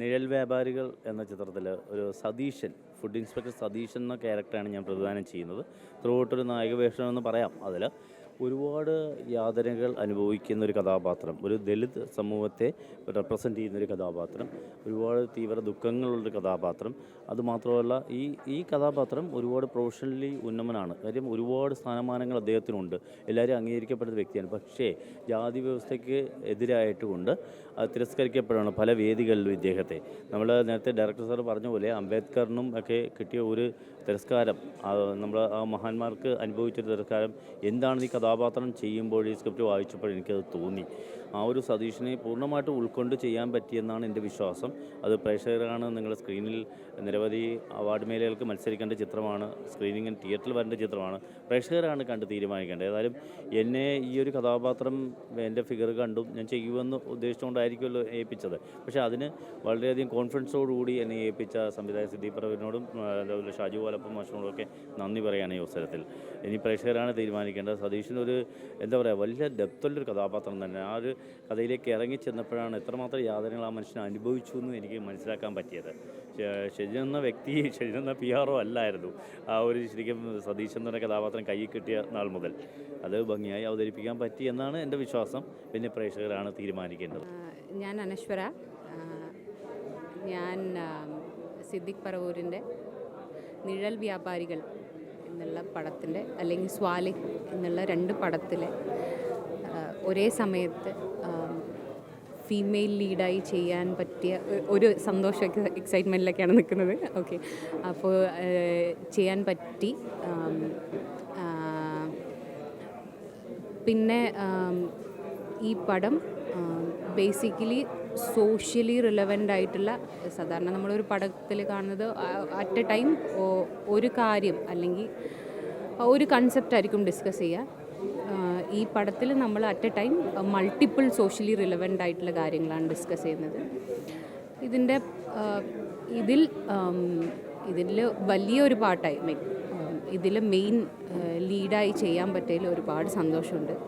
നിഴൽ വ്യാപാരികൾ എന്ന ചിത്രത്തിൽ ഒരു സതീശൻ, ഫുഡ് ഇൻസ്പെക്ടർ സതീശൻ എന്ന ക്യാരക്ടറാണ് ഞാൻ പ്രതിദാനം ചെയ്യുന്നത്. ത്രൂഔട്ടൊരു നായക വേഷമെന്ന് പറയാം. അതിൽ ഒരുപാട് യാതനകൾ അനുഭവിക്കുന്ന ഒരു കഥാപാത്രം, ഒരു ദലിത് സമൂഹത്തെ റെപ്രസെൻ്റ് ചെയ്യുന്നൊരു കഥാപാത്രം, ഒരുപാട് തീവ്ര ദുഃഖങ്ങളുള്ളൊരു കഥാപാത്രം. അതുമാത്രമല്ല ഈ കഥാപാത്രം ഒരുപാട് പ്രൊഫഷണലി ഉന്നമനാണ്. കാര്യം ഒരുപാട് സ്ഥാനമാനങ്ങൾ അദ്ദേഹത്തിനുണ്ട്, എല്ലാവരും അംഗീകരിക്കപ്പെടുന്ന വ്യക്തിയാണ്. പക്ഷേ ജാതി വ്യവസ്ഥയ്ക്ക് എതിരായിട്ടുകൊണ്ട് അത് തിരസ്കരിക്കപ്പെടുകയാണ് പല വേദികളിലും ഇദ്ദേഹത്തെ. നമ്മൾ നേരത്തെ ഡയറക്ടർ സാർ പറഞ്ഞ പോലെ അംബേദ്കറിനും ഒക്കെ കിട്ടിയ ഒരു തിരസ്കാരം, നമ്മൾ ആ മഹാന്മാർക്ക് അനുഭവിച്ചൊരു തിരസ്കാരം എന്താണ് ഈ കഥാപാത്രം ചെയ്യുമ്പോൾ, ഈ സ്ക്രിപ്റ്റ് വായിച്ചപ്പോൾ എനിക്കത് തോന്നി. ആ ഒരു സതീഷിനെ പൂർണ്ണമായിട്ട് ഉൾക്കൊണ്ട് ചെയ്യാൻ പറ്റിയെന്നാണ് എൻ്റെ വിശ്വാസം. അത് പ്രേക്ഷകരാണ്. നിങ്ങൾ സ്ക്രീനിൽ നിരവധി അവാർഡ് മേലകൾക്ക് മത്സരിക്കേണ്ട ചിത്രമാണ്, സ്ക്രീനിങ്ങിന് തിയേറ്ററിൽ വരേണ്ട ചിത്രമാണ്. പ്രേക്ഷകരാണ് കണ്ട് തീരുമാനിക്കേണ്ടത്. ഏതായാലും എന്നെ ഈ ഒരു കഥാപാത്രം എൻ്റെ ഫിഗർ കണ്ടും ഞാൻ ചെയ്യുമെന്ന് ഉദ്ദേശിച്ചുകൊണ്ടായിരിക്കുമല്ലോ ഏൽപ്പിച്ചത്. പക്ഷേ അതിന് വളരെയധികം കോൺഫിഡൻസോടുകൂടി എന്നെ ഏൽപ്പിച്ച സംവിധായക സിദ്ദീഖ് പറവൂരിനോടും അതുപോലെ ഷാജു വാലപ്പം മാഷിനോടൊക്കെ നന്ദി പറയുകയാണ് ഈ അവസരത്തിൽ. ഇനി പ്രേക്ഷകരാണ് തീരുമാനിക്കേണ്ടത്. സതീഷിനൊരു എന്താ പറയുക, വലിയ ഡെപ്തുള്ളൊരു കഥാപാത്രം തന്നെ. ആ ഒരു കഥയിലേക്ക് ഇറങ്ങി ചെന്നപ്പോഴാണ് എത്രമാത്രം യാതനകൾ ആ മനുഷ്യൻ അനുഭവിച്ചു എന്ന് എനിക്ക് മനസ്സിലാക്കാൻ പറ്റിയത്. ഷെജിൻ എന്ന വ്യക്തി, ഷെജിൻ എന്ന PR അല്ലായിരുന്നു. ആ ഒരു ശരിക്കും സതീശൻ എന്ന കഥാപാത്രം കയ്യിൽ കിട്ടിയ നാൾ മുതൽ അത് ഭംഗിയായി അവതരിപ്പിക്കാൻ പറ്റി എന്നാണ് എൻ്റെ വിശ്വാസം. പിന്നെ പ്രേക്ഷകരാണ് തീരുമാനിക്കേണ്ടത്. ഞാൻ അനശ്വര. ഞാൻ സിദ്ദീഖ് പറവൂരിൻ്റെ നിഴൽ വ്യാപാരികൾ എന്നുള്ള പടത്തിൻ്റെ, അല്ലെങ്കിൽ സ്വാലിഹ് എന്നുള്ള 2 പടത്തിലെ ഒരേ സമയത്ത് ഫീമെയിൽ ലീഡായി ചെയ്യാൻ പറ്റിയ ഒരു സന്തോഷമൊക്കെ, എക്സൈറ്റ്മെൻറ്റിലൊക്കെയാണ് നിൽക്കുന്നത്. ഓക്കെ, അപ്പോൾ ചെയ്യാൻ പറ്റി. പിന്നെ ഈ പടം ബേസിക്കലി സോഷ്യലി റിലവൻ്റ് ആയിട്ടുള്ള, സാധാരണ നമ്മളൊരു പടത്തിൽ കാണുന്നത് അറ്റ് എ ടൈം ഒരു കാര്യം അല്ലെങ്കിൽ ഒരു കൺസെപ്റ്റ് ആയിരിക്കും ഡിസ്കസ് ചെയ്യുക. ഈ പടത്തിൽ നമ്മൾ at A time multiple socially relevant ആയിട്ടുള്ള കാര്യങ്ങളാണ് ഡിസ്കസ് ചെയ്യുന്നത്. ഇതിൽ വലിയൊരു പാർട്ടായി ഇതിൽ മെയിൻ ലീഡായി ചെയ്യാൻ പറ്റിയതിൽ ഒരുപാട് സന്തോഷമുണ്ട്.